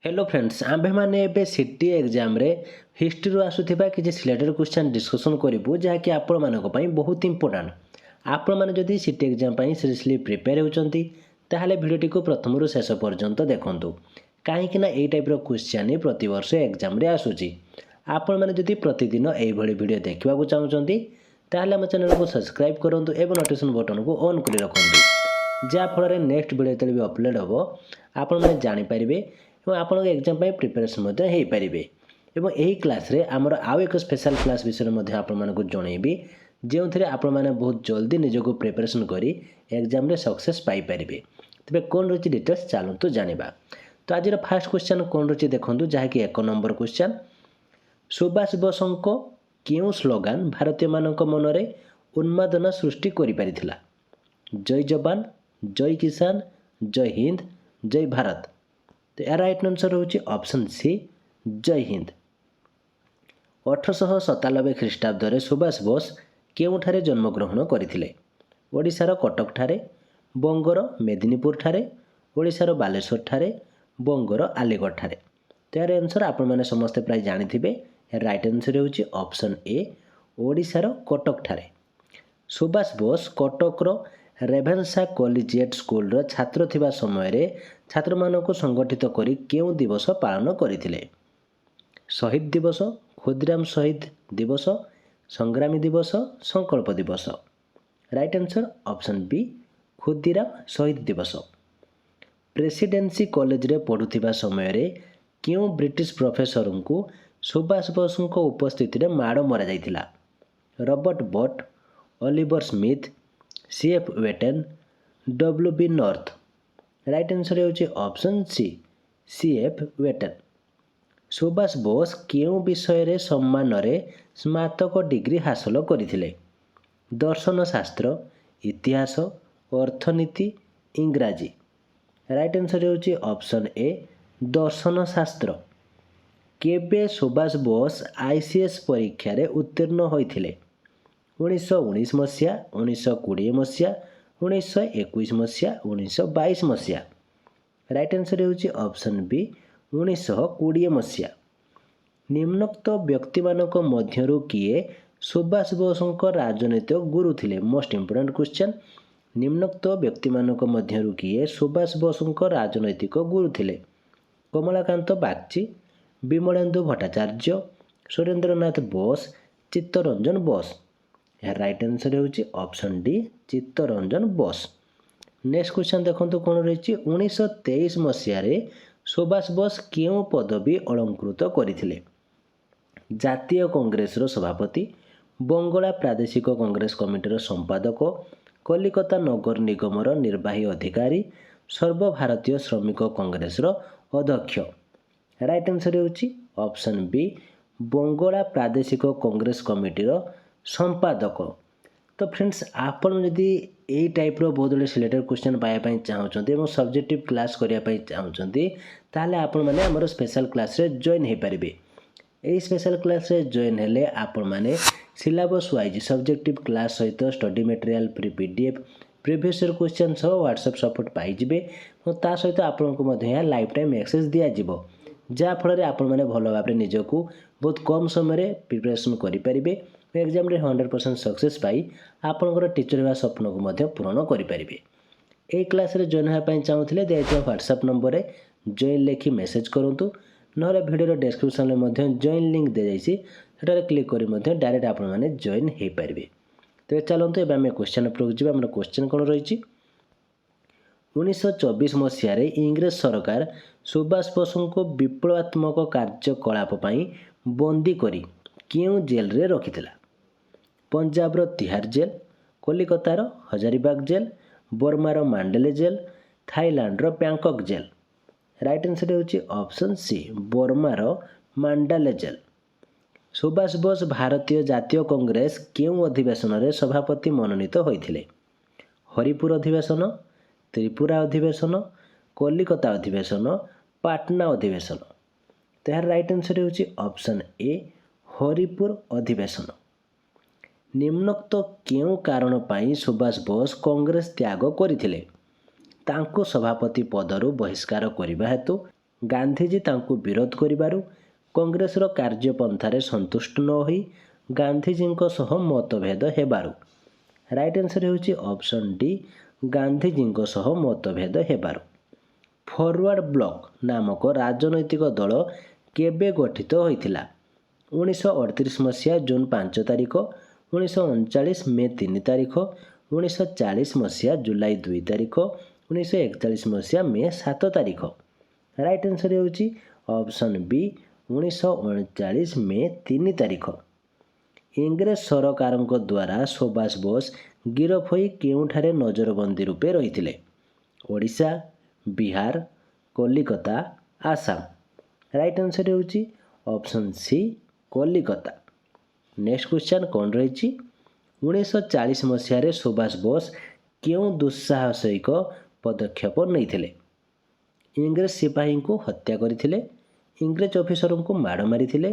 Hello friends आम्भे माने एबे city exam रे हिस्ट्री आसुथिबा किछि सिलेक्टेड क्वेश्चन डिस्कशन करिवु जहाँकि आपण मानक पई बहुत इंपोर्टेंट। आपण माने जदि सिटी एग्जाम पई सीरियसली प्रिपेयर होउचंती ताहाले भिडियोटी को प्रथमरु शेष पर्यंत देखंतु काहेकि ना एई टाइप रो क्वेश्चन ही प्रति वर्ष एग्जाम रे आसुची। आपण माने जदि प्रतिदिन एई भଳି भिडियो देखिबा को चाहुचंती ताहाले हम चैनल को सब्सक्राइब करंतु एवं नोटिफिकेशन बटन को ऑन करि रखंतु जा फଳରେ नेक्स्ट भिडियो जेतले भी अपलोड हबो आपण माने जानि परिबे और आप एग्जाम प्रिपेरेसन हो पारे। और यही क्लास रे आमर आउ एक स्पेशल क्लास विषय में आपको जनइबी जो थे आप बहुत जल्दी निजक प्रिपेरेसन कर एग्जाम रे सक्सेस पाइपर। तेरे कौन रही डिटेल्स चलतु जाना। तो आज फास्ट क्वेश्चन कौन रही देखूँ जहाँकि 1 नंबर क्वेश्चन सुभाष बोसों क्यों स्लोगान भारतीय मान मनरे उन्मादना सृष्टि कर जय जवान जय किसान जय हिंद जय भारत। तो यार राइट आंसर होची ऑप्शन सी जय हिंद। 1897 ख्रीष्टाब्द रे सुभाष बोस केउठारे जन्मग्रहण करथिले? ओडिशार कटक ठारे, बंगर मेदिनीपुर ठारे, ओडिशार बालेश्वर ठारे, बंगर आलीगढ़ ठारे। तो यार आंसर आपण माने समस्त प्राय जानिथिबे। राइट आंसर होची ऑप्शन ए ओडिशार कटक ठारे। सुभाष बोस कटकर रेभेन्सा कॉलेजिएट स्कूल रो छात्र थिबा समय रे छात्र मानक संगठित करी केउ दिवस पालन करथिले? शहीद दिवस, खुदीराम शहीद दिवस, संग्रामी दिवस, संकल्प दिवस। Right answer option B Khudiram शहीद दिवस। प्रेसिडेंसी कॉलेज रे पढ़ुथिबा समय रे केउ ब्रिटिश प्रोफेसर को सुभाष बोस को उपस्थिति रे माड़ मरा जाइथिला? Robert Butt, Oliver Smith, CF Wheaton, WB North. Right answer होची option C CF Wheaton. Subhash Bose केउ विषय रे सम्मान रे स्नातक डिग्री हासिल करथिले? दर्शन शास्त्र, इतिहास, अर्थनीति, इंग्राजी। राइट आंसर होची ऑप्शन ए दर्शन शास्त्र। केबे सुभाष बोस आईसीएस परीक्षा रे उत्तीर्ण होइथिले? 1919 मसीहा, 1920 मसीहा, 1921 मसीहा, 1922 मसीहा। राइट आंसर होची ऑप्शन बी 1920 मसीहा। निम्नोक्त व्यक्ति मानक मध्यरु किए सुभाष बोसों राजनैतिक गुरु थिले? Most important question. निम्नोक्त व्यक्ति मानक मध्यरु किए सुभाष बोसों राजनैतिक गुरु थिले? कमलाकांत बागची, विमलेन्दु भट्टाचार्य, सुरेंद्रनाथ बोस, चित्तरंजन बोस। राइट आंसर होची option D Chittaranjan Bose. Next question देखंतु कोन रहिछि 1923 मसीहा रे सुभाष बोस केउ पदवी अलंकृत करथिले? जातीय कांग्रेस रो सभापति, बंगला प्रादेशिक कांग्रेस कमिटीर संपादक, कलिकता नगर निगम रो निर्वाही अधिकारी, सर्वभारतीय श्रमिक कांग्रेस रो अध्यक्ष। राइट आंसर होची ऑप्शन बी बंगला प्रादेशिक कांग्रेस कमिटीर संपादक। तो फ्रेंड्स आपन जदि एई टाइप रो बहुत गुड सिलेक्टेड क्वेश्चन पाया पई चाहउचंती एवं सब्जेक्टिव क्लास करिया पई चाहउचंती ताले आपन माने हमर स्पेशल क्लास रे जॉइन हे परिबे। एई स्पेशल क्लास रे जॉइन हेले आपन माने सिलेबस वाइज सब्जेक्टिव क्लास सहित study material free PDF previous year question सह व्हाट्सएप सपोर्ट पाई जिवे और ता सहित आपन को मध्य लाइफ टाइम एक्सेस दिया जिवो जा फल रे आपन माने भलो भाबरे निजको बहुत कम समय रे प्रिपरेशन करि परिबे। एग्जाम रे 100% सक्सेस पाई आपनकर टीचर बा स्वप्न को मध्य पूर्ण करि परिबे। ए क्लास रे जॉइन होया पई चाहुथिले देइतो व्हाट्सएप नंबर रे जॉइन लेखि मेसेज करंतु नहले वीडियो रो डिस्क्रिप्शन रे मध्य जॉइन लिंक दे जाइछि सेटा रे क्लिक करी मध्य डायरेक्ट आपन माने जॉइन हे परिबे। तो चलंतु एबे हम क्वेश्चन पर जिबा। हमर क्वेश्चन कोन रहिछि 1924 मसीहा रे इंग्रेज सरकार सुभाष बोसों को विप्लवात्मक कार्यकलाप पई बंदी करी केउ जेल रे रखिथिला? पंजाब रो तिहार जेल, कोलकाता रो हजारीबाग जेल, बर्मा रो मांडेले जेल, थाईलैंड रो बैंकॉक जेल। राइट आंसर होची ऑप्शन सी बर्मा रो मांडाले जेल। सुभाष बोस भारतीय जातीय कांग्रेस केउ अधिवेशन रे सभापति मनोनीत होइथिले? हरिपुर अधिवेशन, त्रिपुरा अधिवेशन, कोलकाता अधिवेशन, पाटना अधिवेशन। तो यार राइट आंसर होची ऑप्शन ए हरिपुर अधिवेशन। निम्नोक्त केउ कारण पाई सुभाष बोस कांग्रेस त्याग करथिले? तांको सभापति पदरु बहिष्कार करिबा हेतु, ଗାନ୍ଧିଜୀ ତାଙ୍କୁ ବିରୋଧ କରିବାରୁ କଂଗ୍ରେସର କାର୍ଯ୍ୟପନ୍ଥାରେ ସନ୍ତୁଷ୍ଟ ନ ହୋଇ ଗାନ୍ଧିଜୀଙ୍କ ସହ ମତଭେଦ ହେବାରୁ। ରାଇଟ୍ ଆନ୍ସର୍ ହେଉଛି ଅପସନ୍ ଡି, ଗାନ୍ଧିଜୀଙ୍କ ସହ ମତଭେଦ ହେବାରୁ। ଫରୱାର୍ଡ଼ ବ୍ଲକ୍ ନାମକ ରାଜନୈତିକ ଦଳ କେବେ ଗଠିତ ହୋଇଥିଲା? 1938 ମସିହା ଜୁନ୍ 5 ତାରିଖ, 1939 ମେ 3 ତାରିଖ, 1940 ମସିହା ଜୁଲାଇ 2 ତାରିଖ, 1941 ମସିହା ମେ 7 ତାରିଖ। ରାଇଟ୍ ଆନ୍ସର୍ ହେଉଛି ଅପସନ୍ ବି, 1939 ମେ 3 ତାରିଖ। ଇଂରେଜ ସରକାରଙ୍କ ଦ୍ୱାରା ସୁଭାଷ ବୋଷ ଗିରଫ ହୋଇ କେଉଁଠାରେ ନଜରବନ୍ଦୀ ରୂପେ ରହିଥିଲେ? ଓଡ଼ିଶା, ବିହାର, କଲିକତା, ଆସାମ। ରାଇଟ୍ ଆନ୍ସର୍ ହେଉଛି option C, Calcutta. Next question କ'ଣ ରହିଛି? 1940 ମସିହାରେ ସୁଭାଷ ବୋଷ କେଉଁ ଦୁଃସାହସିକ ପଦକ୍ଷେପ ନେଇଥିଲେ? ଇଂରେଜ ସିପାହୀଙ୍କୁ ହତ୍ୟା କରିଥିଲେ, ଇଂରେଜ ଅଫିସରଙ୍କୁ ମାଡ଼ ମାରିଥିଲେ,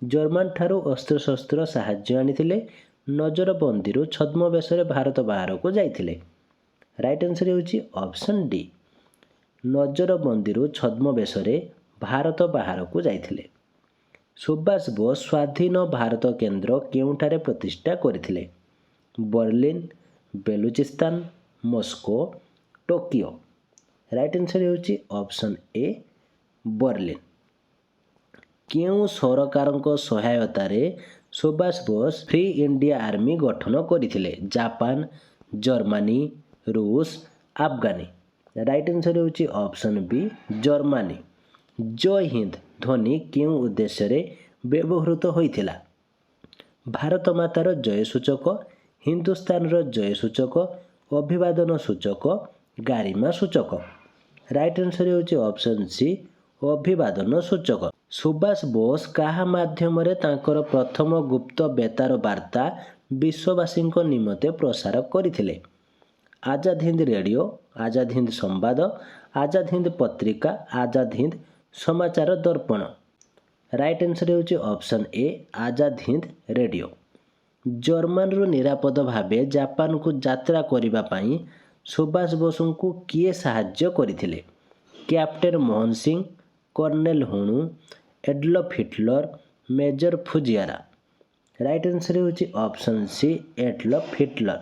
ଜର୍ମାନଠାରୁ ଅସ୍ତ୍ରଶସ୍ତ୍ର ସାହାଯ୍ୟ ଆଣିଥିଲେ, ନଜରବନ୍ଦୀରୁ ଛଦ୍ମବେଶରେ ଭାରତ ବାହାରକୁ ଯାଇଥିଲେ। ରାଇଟ୍ ଆନ୍ସର୍ ହେଉଛି ଅପସନ୍ ଡି, ନଜରବନ୍ଦୀରୁ ଛଦ୍ମବେଶରେ ଭାରତ ବାହାରକୁ ଯାଇଥିଲେ। ସୁଭାଷ ବୋଷ ସ୍ୱାଧୀନ ଭାରତ କେନ୍ଦ୍ର କେଉଁଠାରେ ପ୍ରତିଷ୍ଠା କରିଥିଲେ? Berlin, Balochistan, Moscow, Tokyo. Right answer ହେଉଛି ଅପସନ୍ ଏ, ବର୍ଲିନ। କେଉଁ ସରକାରଙ୍କ ସହାୟତାରେ Subhash Bose Free India Army ଗଠନ କରିଥିଲେ? ଜାପାନ, ଜର୍ମାନୀ, ରୁଷ, ଆଫଗାନି। ରାଇଟ୍ ଆନ୍ସର୍ ହେଉଛି ଅପସନ୍ ବି, ଜର୍ମାନୀ। ଜୟ ହିନ୍ଦ ଧ୍ୱନି କେଉଁ ଉଦ୍ଦେଶ୍ୟରେ ବ୍ୟବହୃତ ହୋଇଥିଲା? ଭାରତ ମାତାର ଜୟ ସୂଚକ, ହିନ୍ଦୁସ୍ତାନର ଜୟ ସୂଚକ, ଅଭିବାଦନ ସୂଚକ, ଗାରିମା ସୂଚକ। ରାଇଟ୍ ଆନ୍ସର୍ ହେଉଛି ଅପସନ୍ ସି, ଅଭିବାଦନ ସୂଚକ। ସୁଭାଷ ବୋଷ କାହା ମାଧ୍ୟମରେ ତାଙ୍କର ପ୍ରଥମ ଗୁପ୍ତ ବେତାର ବାର୍ତ୍ତା ବିଶ୍ୱବାସୀଙ୍କ ନିମନ୍ତେ ପ୍ରସାର କରିଥିଲେ? ଆଜାଦ ହିନ୍ଦ ରେଡ଼ିଓ, ଆଜାଦ ହିନ୍ଦ ସମ୍ବାଦ, ଆଜାଦ ହିନ୍ଦ ପତ୍ରିକା, ଆଜାଦ ହିନ୍ଦ ସମାଚାର ଦର୍ପଣ। ରାଇଟ୍ ଆନ୍ସର୍ ହେଉଛି option A, Azad Hind radio. ଜର୍ମାନରୁ ନିରାପଦ ଭାବେ ଜାପାନକୁ ଯାତ୍ରା କରିବା ପାଇଁ ସୁଭାଷ ବୋଷଙ୍କୁ କିଏ ସାହାଯ୍ୟ କରିଥିଲେ? କ୍ୟାପ୍ଟେନ୍ ମୋହନ ସିଂ, କର୍ଣ୍ଣେଲ ହୁଣୁ, Adolf Hitler, major Fujiwara. Right answer ହେଉଛି ଅପସନ୍ ସି, ଏଡଲଫ ହିଟଲର।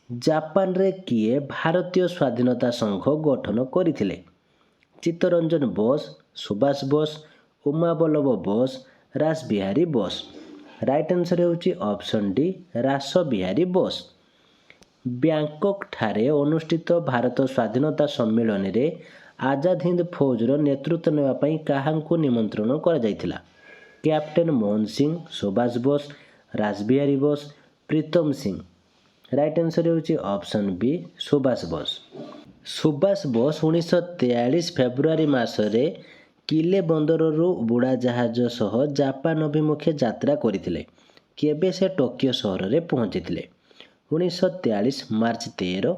ଜାପାନରେ କିଏ ଭାରତୀୟ ସ୍ୱାଧୀନତା ସଂଘ ଗଠନ କରିଥିଲେ? ଚିତ୍ତରଞ୍ଜନ ବୋଷ, ସୁଭାଷ ବୋଷ, ଉମାବଲ୍ଲଭ ବୋଷ, ରାସବିହାରୀ ବୋଷ। ରାଇଟ୍ ଆନ୍ସର୍ ହେଉଛି option D, Rashbehari Bose. Bangkok ଠାରେ ଅନୁଷ୍ଠିତ ଭାରତ ସ୍ୱାଧୀନତା ସମ୍ମିଳନୀରେ ଆଜାଦ ହିନ୍ଦ ଫୌଜର ନେତୃତ୍ୱ ନେବା ପାଇଁ କାହାଙ୍କୁ ନିମନ୍ତ୍ରଣ କରାଯାଇଥିଲା? Captain Mohan Singh, Subhash Bose, Rashbehari Bose, Pritam Singh. Right answer ହେଉଛି ଅପସନ୍ ବି, ସୁଭାଷ ବୋଷ। ସୁଭାଷ ବୋଷ 1943 ଫେବୃଆରୀ ମାସରେ କିଲେ ବନ୍ଦରରୁ ବୁଡ଼ାଜାହାଜ ସହ ଜାପାନ ଅଭିମୁଖେ ଯାତ୍ରା କରିଥିଲେ। କେବେ ସେ ଟୋକିଓ ସହରରେ ପହଞ୍ଚିଥିଲେ? 1943 ମାର୍ଚ୍ଚ 13,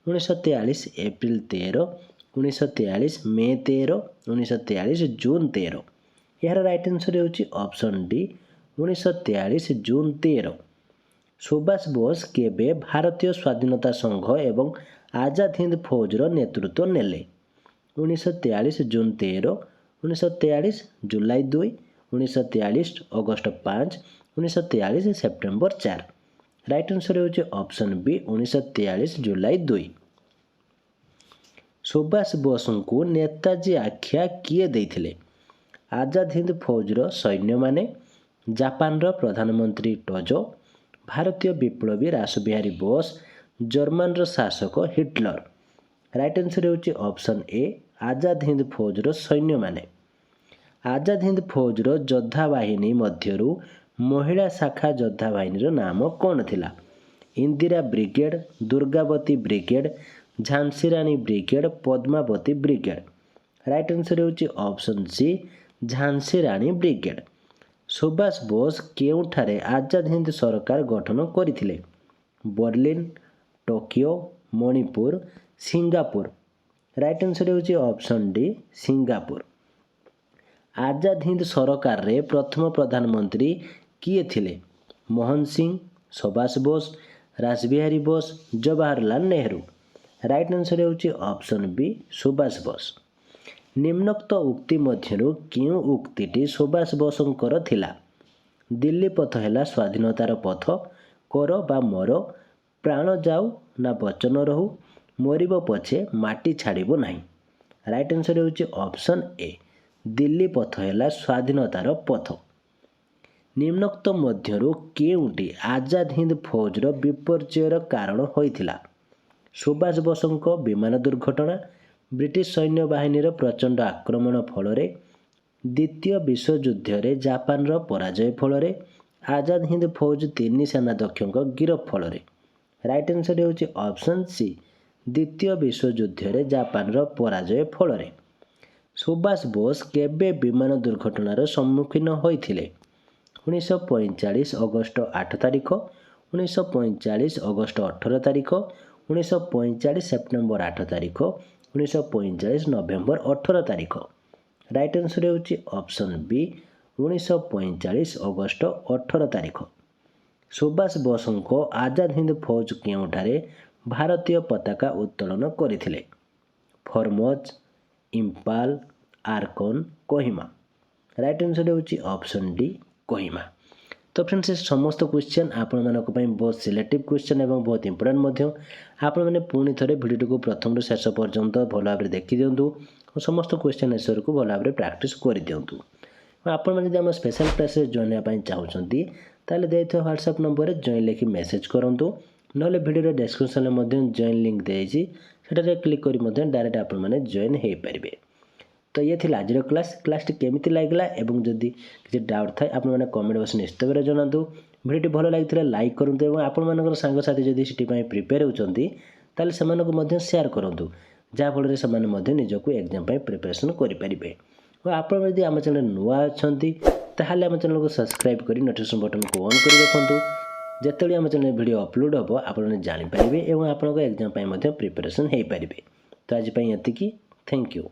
1943 ଏପ୍ରିଲ 13, 1943 ମେ 13, 1943 ଜୁନ୍ 13। ଏହାର ରାଇଟ୍ ଆନ୍ସର୍ ହେଉଛି option D, 1943 June 13। Subhash Bose କେବେ ଭାରତୀୟ ସ୍ୱାଧୀନତା ସଂଘ ଏବଂ ଆଜାଦ ହିନ୍ଦ ଫୌଜର ନେତୃତ୍ୱ ନେଲେ? 1943 June 13, 1943 July 2, 1943 August 5, 1943 September 4। Right answer ହେଉଛି ଅପସନ୍ ବି, 1943 ଜୁଲାଇ 2। ସୁଭାଷ ବୋଷଙ୍କୁ ନେତାଜୀ ଆଖ୍ୟା କିଏ ଦେଇଥିଲେ? ଆଜାଦ ହିନ୍ଦ ଫୌଜର ସୈନ୍ୟମାନେ, ଜାପାନର ପ୍ରଧାନମନ୍ତ୍ରୀ ଟୋଜୋ, ଭାରତୀୟ ବିପ୍ଳବୀ ରାସବିହାରୀ ବୋଷ, ଜର୍ମାନର ଶାସକ ହିଟଲର। ରାଇଟ୍ ଆନ୍ସର୍ ହେଉଛି ଅପସନ୍ ଏ, ଆଜାଦ ହିନ୍ଦ ଫୌଜର ସୈନ୍ୟମାନେ। ଆଜାଦ ହିନ୍ଦ ଫୌଜର ଯୋଦ୍ଧା ବାହିନୀ ମଧ୍ୟରୁ ମହିଳା ଶାଖା ଯୋଦ୍ଧା ବାହିନୀର ନାମ କ'ଣ ଥିଲା? Indira brigade, Durgavati brigade, Jhansi Rani brigade, Padmavati brigade. Right answer ହେଉଛି option C, Jhansi Rani brigade. Subhash Bose କେଉଁଠାରେ ଆଜାଦ ହିନ୍ଦ ସରକାର ଗଠନ କରିଥିଲେ? Berlin, Tokyo, Manipur, Singapore. Right answer ହେଉଛି option D, Singapore. Azad Hind ସରକାରରେ ପ୍ରଥମ ପ୍ରଧାନମନ୍ତ୍ରୀ କିଏ ଥିଲେ? ମୋହନ ସିଂ, ସୁଭାଷ ବୋଷ, ରାସବିହାରୀ ବୋଷ, ଜବାହରଲାଲ ନେହେରୁ। ରାଇଟ୍ ଆନ୍ସର୍ ହେଉଛି ଅପସନ୍ ବି, ସୁଭାଷ ବୋଷ। ନିମ୍ନୋକ୍ତ ଉକ୍ତି ମଧ୍ୟରୁ କେଉଁ ଉକ୍ତିଟି ସୁଭାଷ ବୋଷଙ୍କର ଥିଲା? ଦିଲ୍ଲୀ ପଥ ହେଲା ସ୍ୱାଧୀନତାର ପଥ, କର ବା ମର, ପ୍ରାଣ ଯାଉ ନା ବଚନ ରହୁ, ମରିବ ପଛେ ମାଟି ଛାଡ଼ିବ ନାହିଁ। ରାଇଟ୍ ଆନ୍ସର୍ ହେଉଛି ଅପସନ୍ ଏ, ଦିଲ୍ଲୀ ପଥ ହେଲା ସ୍ୱାଧୀନତାର ପଥ। ନିମ୍ନୋକ୍ତ ମଧ୍ୟରୁ କେଉଁଟି ଆଜାଦ ହିନ୍ଦ ଫୌଜର ବିପର୍ଯ୍ୟୟର କାରଣ ହୋଇଥିଲା? ସୁଭାଷ ବୋଷଙ୍କ ବିମାନ ଦୁର୍ଘଟଣା, ବ୍ରିଟିଶ ସୈନ୍ୟବାହିନୀର ପ୍ରଚଣ୍ଡ ଆକ୍ରମଣ ଫଳରେ, ଦ୍ୱିତୀୟ ବିଶ୍ୱଯୁଦ୍ଧରେ ଜାପାନର ପରାଜୟ ଫଳରେ, ଆଜାଦ ହିନ୍ଦ ଫୌଜ 3 ସେନାଧ୍ୟକ୍ଷଙ୍କ ଗିରଫ ଫଳରେ। ରାଇଟ୍ ଆନ୍ସର୍ ହେଉଛି ଅପସନ୍ ସି, ଦ୍ୱିତୀୟ ବିଶ୍ୱଯୁଦ୍ଧରେ ଜାପାନର ପରାଜୟ ଫଳରେ। ସୁଭାଷ ବୋଷ କେବେ ବିମାନ ଦୁର୍ଘଟଣାର ସମ୍ମୁଖୀନ ହୋଇଥିଲେ? 1945 ଅଗଷ୍ଟ 8 ତାରିଖ, 1945 ଅଗଷ୍ଟ 18 ତାରିଖ, 1945 ସେପ୍ଟେମ୍ବର 8 ତାରିଖ, 1945 ନଭେମ୍ବର 18 ତାରିଖ। ରାଇଟ୍ ଆନ୍ସର୍ ହେଉଛି ଅପସନ୍ ବି, 1945 ଅଗଷ୍ଟ 18 ତାରିଖ। ସୁଭାଷ ବୋଷଙ୍କ ଆଜାଦ ହିନ୍ଦ ଫୌଜ କେଉଁଠାରେ ଭାରତୀୟ ପତାକା ଉତ୍ତୋଳନ କରିଥିଲେ? ଫରମୋଜ, ଇମ୍ଫାଲ, ଆରକନ, କୋହିମା। ରାଇଟ୍ ଆନ୍ସର୍ ହେଉଛି ଅପସନ୍ ଡି, କୋହିମା। ତ ଫ୍ରେଣ୍ଡସ୍, ଏ ସମସ୍ତ କ୍ୱେଶ୍ଚନ୍ ଆପଣମାନଙ୍କ ପାଇଁ ବହୁତ ସିଲେକ୍ଟିଭ୍ କ୍ୱେଶ୍ଚନ୍ ଏବଂ ବହୁତ ଇମ୍ପୋର୍ଟାଣ୍ଟ ମଧ୍ୟ। ଆପଣମାନେ ପୁଣି ଥରେ ଭିଡ଼ିଓଟିକୁ ପ୍ରଥମରୁ ଶେଷ ପର୍ଯ୍ୟନ୍ତ ଭଲ ଭାବରେ ଦେଖିଦିଅନ୍ତୁ ଓ ସମସ୍ତ କ୍ୱେଶ୍ଚନ୍ ଆନ୍ସର୍କୁ ଭଲ ଭାବରେ ପ୍ରାକ୍ଟିସ୍ କରିଦିଅନ୍ତୁ। ଆପଣମାନେ ଯଦି ଆମ ସ୍ପେଶାଲ୍ କ୍ଲାସ୍ରେ ଜଏନ୍ ହେବା ପାଇଁ ଚାହୁଁଛନ୍ତି ତାହେଲେ ଦେଇଥିବା ହ୍ୱାଟ୍ସଆପ୍ ନମ୍ବରରେ ଜଏନ୍ ଲେଖି ମେସେଜ୍ କରନ୍ତୁ, ନହେଲେ ଭିଡ଼ିଓର ଡେସ୍କ୍ରିପ୍ସନ୍ରେ ମଧ୍ୟ ଜଏନ୍ ଲିଙ୍କ୍ ଦେଇଛି, ସେଠାରେ କ୍ଲିକ୍ କରି ମଧ୍ୟ ଡାଇରେକ୍ଟ ଆପଣମାନେ ଜଏନ୍ ହୋଇପାରିବେ। ତ ଇଏ ଥିଲା ଆଜିର କ୍ଲାସ୍ଟି କେମିତି ଲାଗିଲା ଏବଂ ଯଦି କିଛି ଡାଉଟ୍ ଥାଏ ଆପଣମାନେ କମେଣ୍ଟ ବକ୍ସରେ ନିଶ୍ଚିତ ଭାବରେ ଜଣାନ୍ତୁ। ଭିଡ଼ିଓଟି ଭଲ ଲାଗିଥିଲେ ଲାଇକ୍ କରନ୍ତୁ ଏବଂ ଆପଣମାନଙ୍କର ସାଙ୍ଗସାଥି ଯଦି ସିଟି ପାଇଁ ପ୍ରିପେୟାର ହେଉଛନ୍ତି ତାହେଲେ ସେମାନଙ୍କୁ ମଧ୍ୟ ସେୟାର କରନ୍ତୁ, ଯାହାଫଳରେ ସେମାନେ ମଧ୍ୟ ନିଜକୁ ଏକ୍ଜାମ୍ ପାଇଁ ପ୍ରିପାରେସନ୍ କରିପାରିବେ। ଓ ଆପଣ ଯଦି ଆମ ଚ୍ୟାନେଲ୍ ନୂଆ ଅଛନ୍ତି ତାହେଲେ ଆମ ଚ୍ୟାନେଲକୁ ସବସ୍କ୍ରାଇବ୍ କରି ନୋଟିଫିକେସନ୍ ବଟନ୍କୁ ଅନ୍ କରି ରଖନ୍ତୁ। ଯେତେବେଳେ ଆମ ଚ୍ୟାନେଲ୍ ଭିଡ଼ିଓ ଅପଲୋଡ଼ ହେବ ଆପଣମାନେ ଜାଣିପାରିବେ ଏବଂ ଆପଣଙ୍କ ଏକ୍ଜାମ୍ ପାଇଁ ମଧ୍ୟ ପ୍ରିପାରେସନ୍ ହୋଇପାରିବେ। ତ ଆଜି ପାଇଁ ଏତିକି, ଥ୍ୟାଙ୍କ ୟୁ।